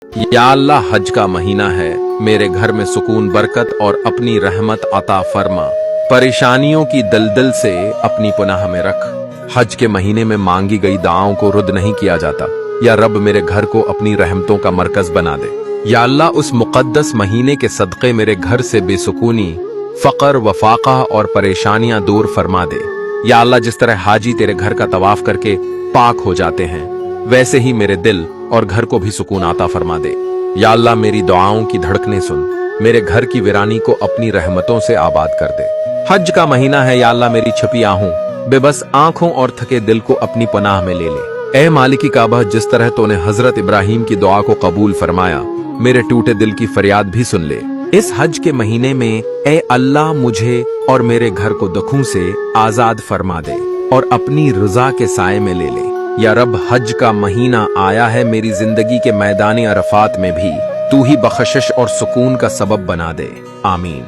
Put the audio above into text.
या अल्लाह, हज का महीना है, मेरे घर में सुकून, बरकत और अपनी रहमत अता फरमा। परेशानियों की दलदल से अपनी पनाह में रख। हज के महीने में मांगी गई दुआओं को रद्द नहीं किया जाता। या रब, मेरे घर को अपनी रहमतों का मरकज बना दे। या अल्लाह, उस मुकद्दस महीने के सदक़े मेरे घर से बेसुकूनी, फकर, वफाका और परेशानियां दूर फरमा दे। या अल्लाह, जिस तरह हाजी तेरे घर का तवाफ करके पाक हो जाते हैं, वैसे ही मेरे दिल और घर को भी सुकून आता फरमा दे। या अल्लाह, मेरी दुआओं की धड़कनें सुन, मेरे घर की वीरानी को अपनी रहमतों से आबाद कर दे। हज का महीना है, या अल्लाह, मेरी छपी आहूं, बेबस आंखों और थके दिल को अपनी पनाह में ले ले। ए मालिकी काबा, जिस तरह तूने हजरत इब्राहिम की दुआ को कबूल फरमाया, मेरे टूटे दिल की फरियाद भी सुन ले। इस हज के महीने में ए अल्लाह, मुझे और मेरे घर को दुखों से आजाद फरमा दे और अपनी रजा के साए में ले ले। या रब, हज का महीना आया है, मेरी जिंदगी के मैदान अरफात में भी तू ही बख्शिश और सुकून का सबब बना दे। आमीन।